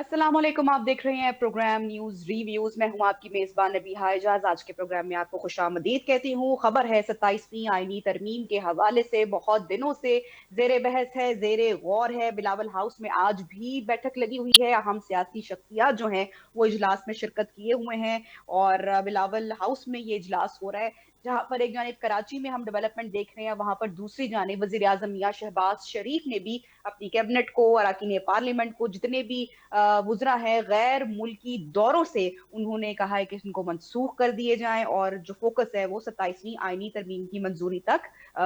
अस्सलाम वालेकुम। आप देख रहे हैं प्रोग्राम न्यूज रिव्यूज। मैं हूं आपकी मेजबान नबीहा एजाज। आज के प्रोग्राम में आपको खुशामदीद कहती हूं। खबर है 27वीं आईनी तरमीम के हवाले से बहुत दिनों से जेर बहस है, जेर गौर है। बिलावल हाउस में आज भी बैठक लगी हुई है। अहम सियासी शख्सियात जो हैं वो इजलास में शिरकत किए हुए हैं और बिलावल हाउस में ये इजलास हो रहा है, जहां पर एक जानिब कराची में हम डेवलपमेंट देख रहे हैं, वहां पर दूसरी जानिब वजीर आजम मियां शहबाज शरीफ ने भी अपनी कैबिनेट को, अरकान पार्लियामेंट को, जितने भी वुज़रा है गैर मुल्की दौरों से, उन्होंने कहा है कि इनको मनसूख कर दिए जाएं और जो फोकस है वो 27वीं आईनी तरमीम की मंजूरी तक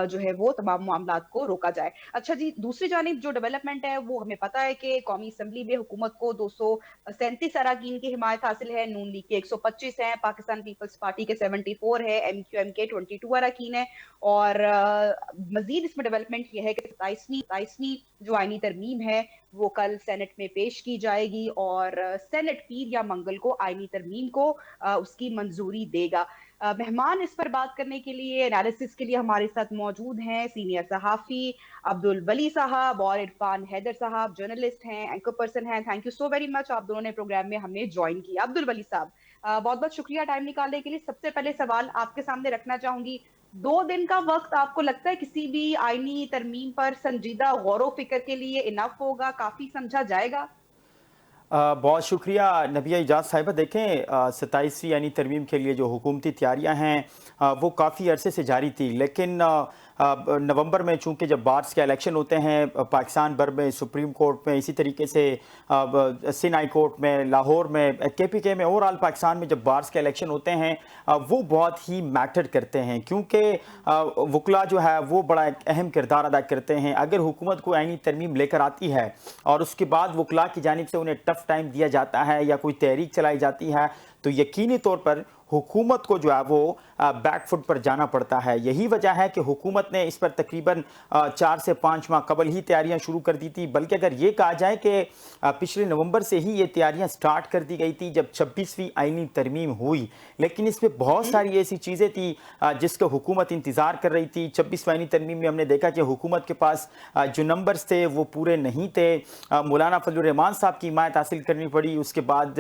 जो है वो तमाम मामलात को रोका जाए। अच्छा जी, दूसरी जानिब जो डेवलपमेंट है वो हमें पता है कि कौमी असम्बली में हुकूमत को 237 अराकीन की हिमायत हासिल है। नून लीग के 125 है, पाकिस्तान पीपल्स पार्टी के 74 है, MQM के 22 अराकीन है। और मजीद इसमें डेवलपमेंट यह है कि 27वीं जो आईनी तरमीम है वो कल सेनेट में पेश की जाएगी और सेनेट पीर या मंगल को आईनी तरमीम को उसकी मंजूरी देगा। मेहमान इस पर बात करने के लिए, एनालिसिस के लिए हमारे साथ मौजूद हैं सीनियर सहाफी अब्दुल वली साहब और इरफान हैदर साहब, जर्नलिस्ट हैं, एंकर पर्सन हैं। Thank you so very much, आप दोनों ने प्रोग्राम में हमें ज्वाइन किया। अब्दुल वली साहब, बहुत बहुत शुक्रिया टाइम निकालने के लिए। सबसे पहले सवाल आपके सामने रखना चाहूंगी, 2 दिन का वक्त आपको लगता है किसी भी आईनी तरमीम पर संजीदा गौर फिक्र के लिए इनफ होगा, काफी समझा जाएगा? बहुत शुक्रिया नबिया इजाज़ साहिबा। देखें 27वीं यानी तरमीम के लिए जो हुकूमती तैयारियां हैं वो काफ़ी अरसे से जारी थी, लेकिन नवंबर में चूंकि जब बार्स के इलेक्शन होते हैं पाकिस्तान भर में, सुप्रीम कोर्ट में, इसी तरीके से सिंध हाई कोर्ट में, लाहौर में, KPK में, ओवरऑल पाकिस्तान में जब बार्स के इलेक्शन होते हैं वो बहुत ही मैटर करते हैं, क्योंकि वकला जो है वो बड़ा एक अहम किरदार अदा करते हैं। अगर हुकूमत को आईनी तरमीम लेकर आती है और उसके बाद वकला की जानिब से उन्हें टफ टाइम दिया जाता है या कोई तहरीक चलाई जाती है, तो यकीनी तौर पर हुकूमत को जो है वो बैक फुट पर जाना पड़ता है। यही वजह है कि हुकूमत ने इस पर तकरीबन 4 से 5 माह कबल ही तैयारियां शुरू कर दी थी, बल्कि अगर ये कहा जाए कि पिछले नवंबर से ही ये तैयारियां स्टार्ट कर दी गई थी जब 26वीं आईनी तरमीम हुई। लेकिन इसमें बहुत सारी ऐसी चीज़ें थी जिसका हुकूमत इंतज़ार कर रही थी। 26वीं आईनी तरमीम में हमने देखा कि हुकूमत के पास जो नंबर्स थे वो पूरे नहीं थे। मौलाना फजलुर रहमान साहब की हिमायत हासिल करनी पड़ी। उसके बाद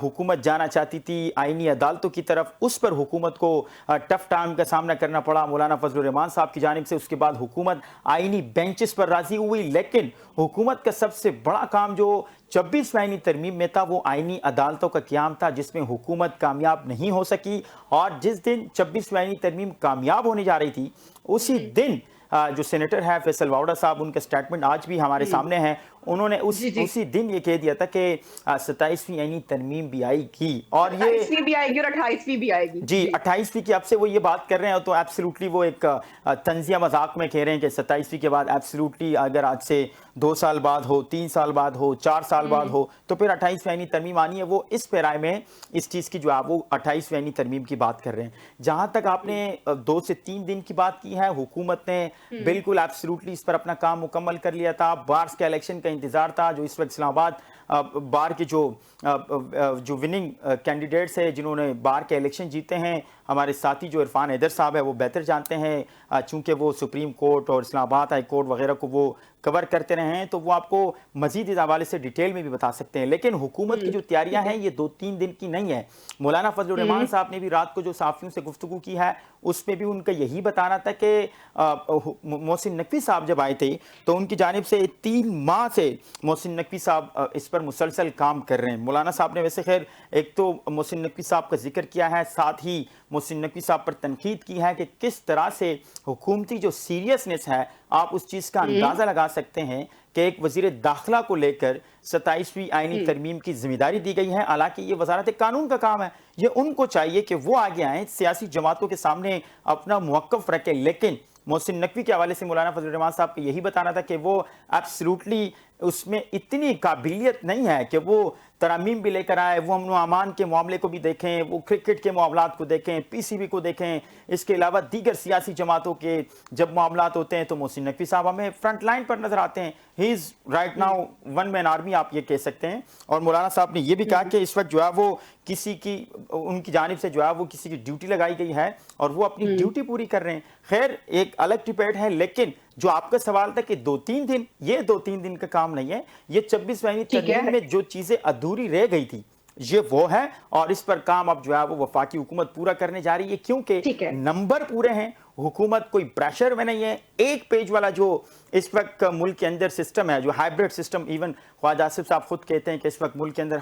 हुकूमत जाना चाहती थी आईनी अदालतों की तरफ, उस पर हुकूमत को टफ टाइम का सामना करना पड़ा मौलाना फजलुर रहमान साहब की जानिब से। उसके बाद हुकूमत आईनी बेंचेस पर राजी हुई, लेकिन हुकूमत का सबसे बड़ा काम जो 26वीं आईनी तरमीम में था वो आईनी अदालतों का क़याम था, जिसमें हुकूमत कामयाब नहीं हो सकी। और जिस दिन 26वीं आईनी तरमीम कामयाब होने जा रही थी, उसी दिन जो सेनेटर है फैसल वावड़ा साहब, उनका स्टेटमेंट आज भी हमारे सामने है, उन्होंने जी जी, उसी दिन ये कह दिया था कि 27वीं यानी तरमीम भी आएगी। और ये 27वीं भी आएगी और 28वीं भी आएगी जी जी। 28वीं की, अब से वो ये बात कर रहे हैं तो एब्सोल्युटली वो एक तंजिया मजाक में कह रहे हैं कि 27वीं के बाद एब्सोल्युटली अगर आज से 2 साल बाद हो, 3 साल बाद हो, 4 साल बाद हो, तो फिर 28वीं यानी तरमीम आनी है। वो इस पैराए में इस चीज़ की जो है वो 28वीं यानी तरमीम की बात कर रहे हैं। जहाँ तक आपने 2 से 3 दिन की बात की है, हुकूमत ने बिल्कुल एब्सोल्युटली इस पर अपना काम मुकम्मल कर लिया था। बार्स के इलेक्शन का इंतजार था, जो इस वक्त इस्लामाबाद बार के जो विनिंग कैंडिडेट्स हैं जिन्होंने बार के इलेक्शन जीते हैं, हमारे साथी जो इरफान हैदर साहब है वो बेहतर जानते हैं, चूंकि वो सुप्रीम कोर्ट और इस्लामाबाद हाई कोर्ट वगैरह को वो कवर करते रहे हैं, तो वो आपको मजीद इस हवाले से डिटेल में भी बता सकते हैं। लेकिन हुकूमत की जो तैयारियां हैं ये 2-3 दिन की नहीं है। मौलाना फजलुर रहमान साहब ने भी रात को जो साफियों से गुफ्तगू की है उसमें भी उनका यही बताना था कि मोहसिन नकवी साहब जब आए थे तो उनकी जानिब से 3 माह से मोहसिन नकवी साहब इस पर मुसलसल काम कर रहे हैं। मौलाना साहब ने वैसे खैर एक तो मोहसिन नकवी साहब का जिक्र किया है, साथ ही मोहसिन नकवी साहब पर तनकीद की है कि किस तरह से हुकूमती जो सीरियसनेस है, आप उस चीज़ का अंदाज़ा लगा सकते हैं कि एक वज़ीर दाखिला को लेकर 27वीं आईनी तरमीम की जिम्मेदारी दी गई है। हालांकि ये वजारत कानून का काम है, ये उनको चाहिए कि वो आगे आएँ, सियासी जमातों के सामने अपना मौक़िफ़ रखें। लेकिन मोहसिन नकवी के हवाले से मौलाना फजलुर रहमान साहब को यही बताना था कि वो एब्सोल्युटली उसमें इतनी काबिलियत नहीं है कि वो तरमीम भी लेकर आए, वो अमन अमान के मामले को भी देखें, वो क्रिकेट के मामलात को देखें, PCB को देखें, इसके अलावा दीगर सियासी जमातों के जब मामलात होते हैं तो मोहसिन नकवी साहब हमें फ्रंट लाइन पर नजर आते हैं। He is right now one man army, आप ये कह सकते हैं। और मौलाना साहब ने यह भी कहा कि इस वक्त जो है वो किसी की, उनकी जानिब से जो है वो किसी की ड्यूटी लगाई गई है और वो अपनी ड्यूटी पूरी कर रहे हैं। खैर एक अलग डिबेट है, लेकिन जो आपका सवाल था कि 2-3 दिन, ये 2-3 दिन का काम नहीं है, ये 26वीं आईनी ठीक है। तरमीम में जो चीजें अधूरी रह गई थी ये वो है, और इस पर काम अब जो है वो वफाकी हुकूमत पूरा करने जा रही है, क्योंकि ठीक है। नंबर पूरे हैं, हुकूमत कोई प्रेशर में नहीं है। एक पेज वाला जो इस वक्त मुल्क के अंदर सिस्टम है, जो hybrid system, even Khawaja Asif sahab खुद कहते हैं कि इस वक्त मुल्क के अंदर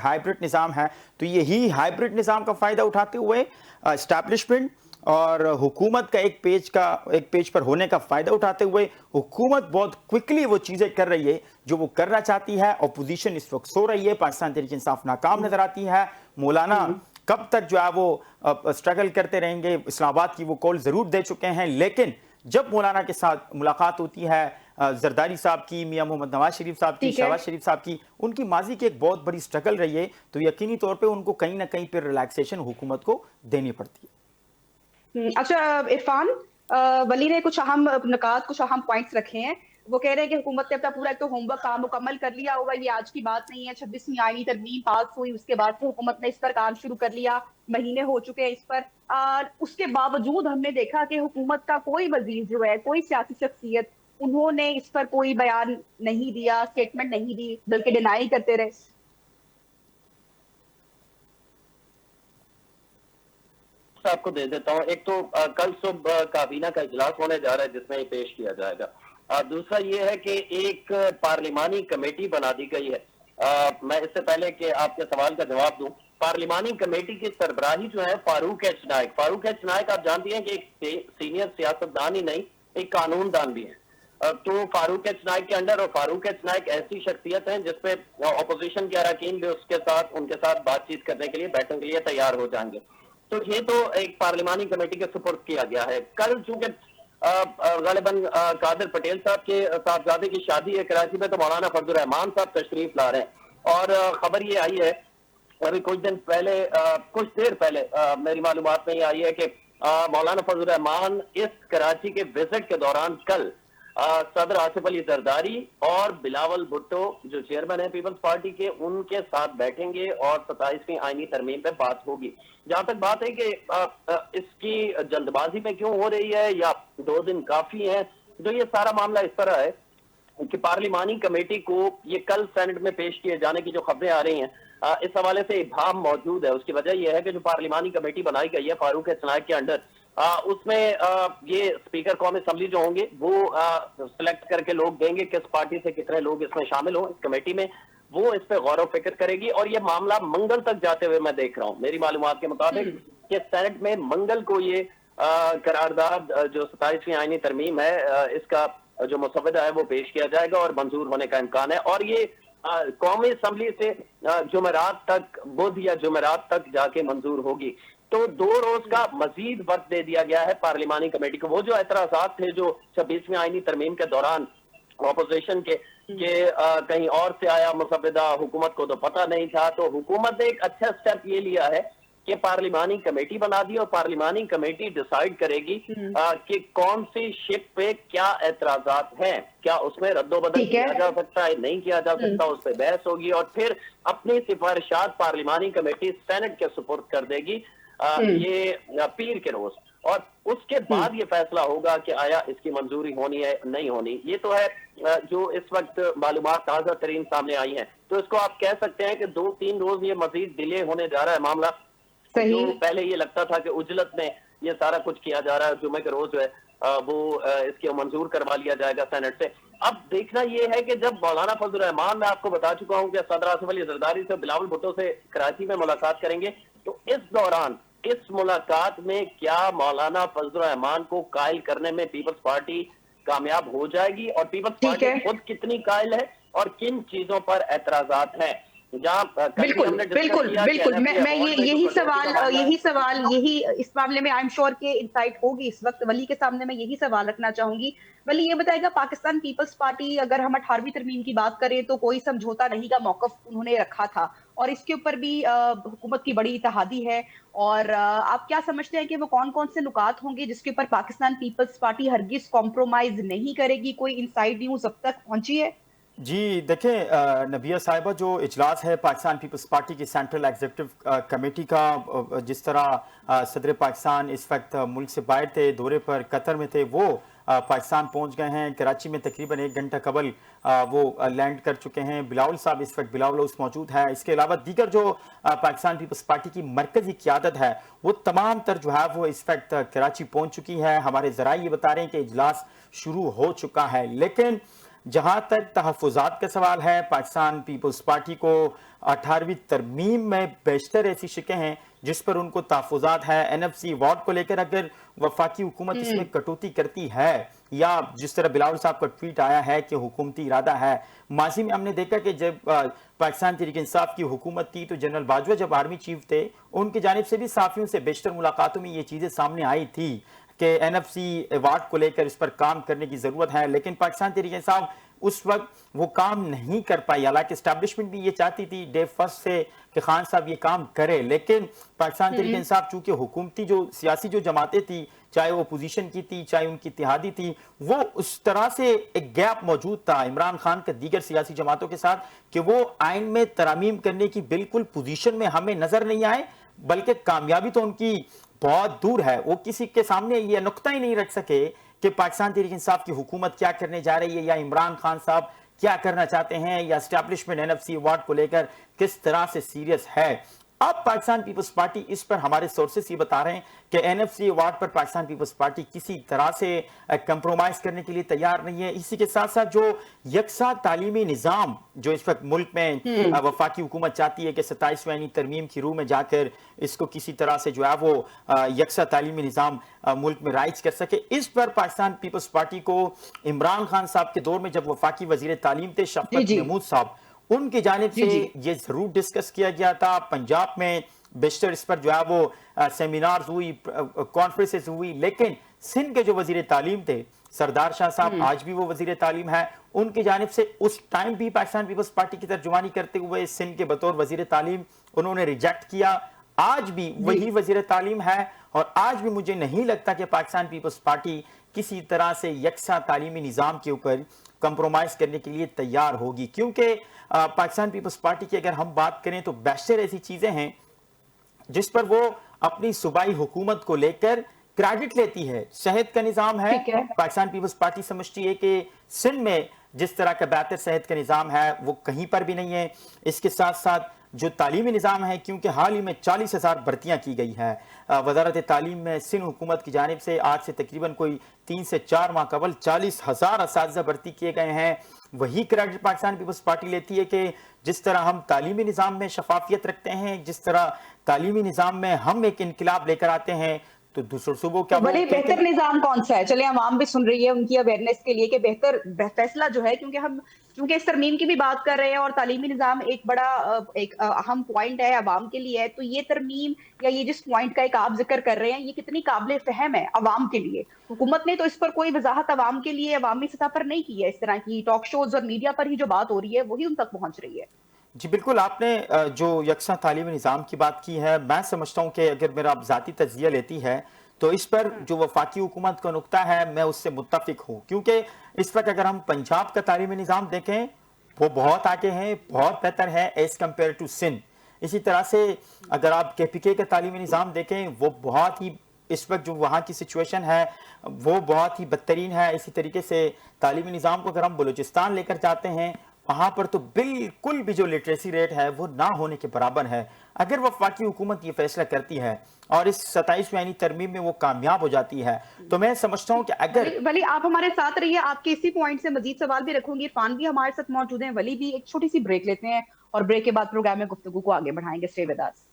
हाइब्रिड निज़ाम है, तो यही हाइब्रिड निज़ाम का फ़ायदा उठाते हुए एस्टैब्लिशमेंट और हुकूमत का एक पेज पर होने का फ़ायदा उठाते हुए हुकूमत बहुत क्विकली वो चीज़ें कर रही है जो वो करना चाहती है। अपोजिशन इस वक्त सो रही है, पाकिस्तान तहरीक इंसाफ नाकाम नजर आती है, मौलाना कब तक जो है वो स्ट्रगल करते रहेंगे, इस्लामाबाद की वो कॉल ज़रूर दे चुके हैं, लेकिन जब मौलाना के साथ मुलाकात होती है जरदारी साहब की, मियां मोहम्मद नवाज शरीफ साहब की, शहबाज शरीफ साहब की, उनकी माजी की एक बहुत बड़ी स्ट्रगल रही है, तो यकीनी तौर पे उनको कहीं ना कहीं पर रिलैक्सेशन हुकूमत को देनी पड़ती है। अच्छा इरफान, वली ने कुछ अहम नुकात, कुछ अहम पॉइंट्स रखे हैं। वो कह रहे हैं कि हुकूमत ने अपना पूरा एक तो होमवर्क काम मुकम्मल कर लिया होगा, ये आज की बात नहीं है। 26वीं आईनी तरमीम पास हुई, उसके बाद से हुकूमत ने इस पर काम शुरू कर लिया, महीने हो चुके हैं इस पर। उसके बावजूद हमने देखा कि हुकूमत का कोई वजीर जो है, कोई सियासी शख्सियत, उन्होंने इस पर कोई बयान नहीं दिया, स्टेटमेंट नहीं दी, बल्कि डिनाई करते रहे। आपको दे देता हूँ। एक तो कल सुबह काबीना का इजलास होने जा रहा है जिसमें ये पेश किया जाएगा। दूसरा ये है कि एक पार्लिमानी कमेटी बना दी गई है। मैं इससे पहले कि आपके सवाल का जवाब दूं, पार्लिमानी कमेटी की सरबराही जो है फारूक एच नाइक, फारूक एच नाइक आप जानती हैं कि एक सीनियर सियासतदान ही नहीं, एक कानूनदान भी है। तो फारूक एच नाइक के अंडर, और फारूक एच नाइक ऐसी शख्सियत हैं जिसपे अपोजिशन के अरकान भी उनके साथ बातचीत करने के लिए, बैठने के लिए तैयार हो जाएंगे। तो ये तो एक पार्लिमानी कमेटी के सुपुर्द किया गया है। कल चूंकि गालिबन कादिर पटेल साहब के साहबजादे की शादी है कराची में, तो मौलाना फजल रहमान साहब तशरीफ ला रहे हैं, और खबर ये आई है अभी कुछ देर पहले मेरी मालूमात में ये आई है कि मौलाना फजल रहमान इस कराची के विजिट के दौरान कल सदर आसिफ अली जरदारी और बिलावल भुट्टो जो चेयरमैन है पीपल्स पार्टी के, उनके साथ बैठेंगे और 27वीं आईनी तरमीम पे बात होगी। जहां तक बात है कि इसकी जल्दबाजी में क्यों हो रही है या 2 दिन काफी है, तो ये सारा मामला इस तरह है कि पार्लिमानी कमेटी को ये कल सेनेट में पेश किए जाने की जो खबरें आ रही हैं, इस हवाले से इब्हाम मौजूद है। उसकी वजह यह है कि जो पार्लिमानी कमेटी बनाई गई है फारूक नाइक के अंडर, उसमें ये स्पीकर कौमी असम्बली जो होंगे वो सिलेक्ट करके लोग देंगे किस पार्टी से कितने लोग इसमें शामिल हो इस कमेटी में, वो इस पे गौर फिक्र करेगी। और ये मामला मंगल तक जाते हुए मैं देख रहा हूँ मेरी मालूमात के मुताबिक कि सेनेट में मंगल को ये करारदाद जो 27वीं आईनी तरमीम है इसका जो मसवदा है वो पेश किया जाएगा और मंजूर होने का इम्कान है। और ये कौमी असम्बली से जुमेरात तक, बुध या जुमेरात तक जाके मंजूर होगी। तो 2 रोज का मजीद वक्त दे दिया गया है पार्लिमानी कमेटी को। वो जो एतराजात थे जो 26वीं आईनी तरमीम के दौरान ऑपोजिशन के कहीं और से आया मसवदा, हुकूमत को तो पता नहीं था, तो हुकूमत ने एक अच्छा स्टेप ये लिया है कि पार्लिमानी कमेटी बना दी और पार्लिमानी कमेटी डिसाइड करेगी कि कौन सी शिप पे क्या एतराजात हैं, क्या उसमें रद्दोबदल किया जा सकता है, नहीं किया जा सकता, उस पर बहस होगी और फिर अपनी सिफारिशात पार्लिमानी कमेटी सेनेट के सुपुर्द कर देगी ये पीर के रोज, और उसके बाद ये फैसला होगा कि आया इसकी मंजूरी होनी है नहीं होनी। ये तो है जो इस वक्त मालूमात ताजा तरीन सामने आई हैं, तो इसको आप कह सकते हैं कि 2-3 रोज ये मजीद डिले होने जा रहा है मामला। तो पहले ये लगता था कि उजलत में ये सारा कुछ किया जा रहा है, जुमे के रोज जो है वो इसके मंजूर करवा लिया जाएगा सेनेट से। अब देखना ये है कि जब मौलाना फजल रहमान, मैं आपको बता चुका हूँ कि सदर आसिफ अली जरदारी से बिलावल भुट्टो से कराची में मुलाकात करेंगे, तो इस दौरान इस मुलाकात में क्या मौलाना फजल रहमान को कायल करने में पीपल्स पार्टी कामयाब हो जाएगी और पीपल्स पार्टी खुद कितनी कायल है और किन चीजों पर एतराजात हैं। बिल्कुल मैं यही सवाल इस मामले में आई एम श्योर के इंसाइट होगी इस वक्त वली के सामने, मैं यही सवाल रखना चाहूंगी। वली ये बताएगा, पाकिस्तान पीपल्स पार्टी, अगर हम 18वीं तरमीम की बात करें तो कोई समझौता नहीं का मौकफ उन्होंने रखा था और इसके ऊपर भी हुकूमत की बड़ी इत्तेहादी है, और आप क्या समझते हैं कि वो कौन कौन से नुकात होंगे जिसके ऊपर पाकिस्तान पीपल्स पार्टी हरगिज कॉम्प्रोमाइज नहीं करेगी? कोई इनसाइड न्यूज अब तक पहुंची है? जी देखें नबिया साहिबा, जो इजलास है पाकिस्तान पीपल्स पार्टी की सेंट्रल एग्जीक्यूटिव कमेटी का, जिस तरह सदर पाकिस्तान इस वक्त मुल्क से बाहर थे, दौरे पर कतर में थे, वो पाकिस्तान पहुंच गए हैं। कराची में तकरीबन 1 घंटा कबल वो लैंड कर चुके हैं। बिलावल साहब इस वक्त बिलावल हाउस मौजूद है। इसके अलावा दीगर जो पाकिस्तान पीपल्स पार्टी की मरकजी क़यादत है वो तमाम तर जो है वो इस वक्त कराची पहुंच चुकी है। हमारे ज़राए ये बता रहे हैं कि इजलास शुरू हो चुका है, लेकिन जहां तक तहफ़्फ़ुज़ात का सवाल है, पाकिस्तान पीपल्स पार्टी को 18वीं तरमीम में बेशतर ऐसी शिकें हैं जिस पर उनको तहफ़्फ़ुज़ात है। NFC वार्ड को लेकर अगर वफाकी हुकूमत इसमें कटौती करती है, या जिस तरह बिलावल साहब का ट्वीट आया है कि हुकूमती इरादा है। माजी में हमने देखा कि जब पाकिस्तान तहरीक इंसाफ की हुकूमत थी तो जनरल बाजवा जब आर्मी चीफ थे, उनकी जानिब से भी साफियों से बेशतर मुलाकातों में ये चीज़ें सामने आई थी कि NFC वार्ड को लेकर इस पर काम करने की ज़रूरत है, लेकिन पाकिस्तान तहरीक इंसाफ उस वक्त वो काम नहीं कर पाई। हालांकि एस्टैब्लिशमेंट भी ये चाहती थी डे फर्स्ट से कि खान साहब ये काम करे, लेकिन पाकिस्तान तहरीक इंसाफ चूंकि हुकूमती जो सियासी जो जमातें थी, चाहे वो अपोजिशन की थी चाहे उनकी इत्तेहादी थी, वो उस तरह से एक गैप मौजूद था इमरान खान के दीगर सियासी जमातों के साथ कि वो आइन में तरामीम करने की बिल्कुल पोजीशन में हमें नजर नहीं आए, बल्कि कामयाबी तो उनकी बहुत दूर है। वो किसी के सामने ये नुक्ता ही नहीं रख सके कि पाकिस्तान तहरीक इंसाफ की हुकूमत क्या करने जा रही है, या इमरान खान साहब क्या करना चाहते हैं, या एस्टैब्लिशमेंट NFC वार्ड को लेकर किस तरह से सीरियस है। अब पाकिस्तान पीपल्स पार्टी इस पर हमारे सोर्सेस ये बता रहे हैं कि NFC वार्ड पर पाकिस्तान पीपल्स पार्टी किसी तरह से कंप्रोमाइज करने के लिए तैयार नहीं है। इसी के साथ साथ जो यकसा तालीमी निज़ाम जो इस वक्त मुल्क में वफाकी हुकूमत चाहती है कि 27वीं आईनी तरमीम की रूह में जाकर इसको किसी तरह से जो है वो यकसा तालीमी निज़ाम मुल्क में राइज कर सके, इस पर पाकिस्तान पीपल्स पार्टी को इमरान खान साहब के दौर में जब वफाकी वजीर तालीम थे शफकत महमूद साहब, उनकी जानिब से ये जरूर डिस्कस किया गया था। पंजाब में बेशतर इस पर जो है वो सेमिनार्स हुई, कॉन्फ्रेंसेस हुई, लेकिन सिंध के जो वजीर तालीम थे सरदार शाह साहब, आज भी वो वजीर तालीम है, उनकी जानिब से उस टाइम भी पाकिस्तान पीपल्स पार्टी की तर्जुमानी करते हुए सिंध के बतौर वजीर तालीम उन्होंने रिजेक्ट किया। आज भी वही वजीर तालीम है और आज भी मुझे नहीं लगता कि पाकिस्तान पीपल्स पार्टी किसी तरह से यकसा तालीमी निज़ाम के ऊपर कंप्रोमाइज करने के लिए तैयार होगी, क्योंकि पाकिस्तान पीपल्स पार्टी की अगर हम बात करें तो बेशतर ऐसी चीजें हैं जिस पर वो अपनी सूबाई हुकूमत को लेकर क्रेडिट लेती है। सेहत का निज़ाम है, पाकिस्तान पीपल्स पार्टी समझती है कि सिंध में जिस तरह का बेहतर सेहत का निज़ाम है वो कहीं पर भी नहीं है। इसके साथ साथ जो तालीमी निज़ाम है, क्योंकि हाल ही में 40,000 भर्तियां की गई है वजारत तालीम में, सिंध हुकूमत की जानिब से आज से तकरीबन कोई 3 से 4 माह कबल 40,000 असातिज़ा भर्ती किए गए हैं। वही क्रेडिट पाकिस्तान पीपल्स पार्टी लेती है कि जिस तरह हम तालीमी निज़ाम में शफाफियत रखते हैं, जिस तरह तालीमी निज़ाम में हम एक इनकलाब लेकर आते हैं, तो दूसरे सूबों क्या बड़े बेहतर निजाम कौन सा है? चलिए आवाम भी सुन रही है उनकी अवेयरनेस के लिए कि बेहतर फैसला जो है, क्योंकि इस तरमीम की भी बात कर रहे हैं और तालीमी निजाम एक बड़ा एक अहम पॉइंट है आवाम के लिए, तो ये तरमीम या ये जिस पॉइंट का एक आप जिक्र कर रहे हैं ये कितनी काबिल फहम है आवाम के लिए? हुकूमत ने तो इस पर कोई वजाहत आवाम के लिए अवामी सतह पर नहीं की है। इस तरह की टॉक शोज और मीडिया पर ही जो बात हो रही है वही उन तक पहुंच रही है। जी बिल्कुल, आपने जो यकसा तालीमी निज़ाम की बात की है, मैं समझता हूँ कि अगर मेरा ज़ाती तज्ज़िया लेती है तो इस पर जो वफाकी हुकूमत का नुक्ता है मैं उससे मुत्तफिक हूँ, क्योंकि इस वक्त अगर हम पंजाब का तालीमी निज़ाम देखें वो बहुत आगे हैं, बहुत बेहतर है एज़ कम्पेयर टू सिंध। इसी तरह से अगर आप KPK का तालीमी निज़ाम देखें वो बहुत ही इस वक्त जो वहाँ की सिचुएशन है वो बहुत ही बदतरीन है। इसी तरीके से तालीमी निज़ाम को अगर हम बलूचिस्तान लेकर जाते हैं वहाँ पर तो बिल्कुल भी जो लिटरेसी रेट है वो ना होने के बराबर है। अगर वफाकी हुकूमत ये फैसला करती है और इस 27वीं आईनी तरमीम में वो कामयाब हो जाती है तो मैं समझता हूँ कि अगर वली आप हमारे साथ रहिए, आपके इसी पॉइंट से मजीद सवाल भी रखूंगी। इरफान भी हमारे साथ मौजूद हैं, वली भी। एक छोटी सी ब्रेक लेते हैं और ब्रेक के बाद प्रोग्राम में गुफ्तगू को आगे बढ़ाएंगे। Stay with us.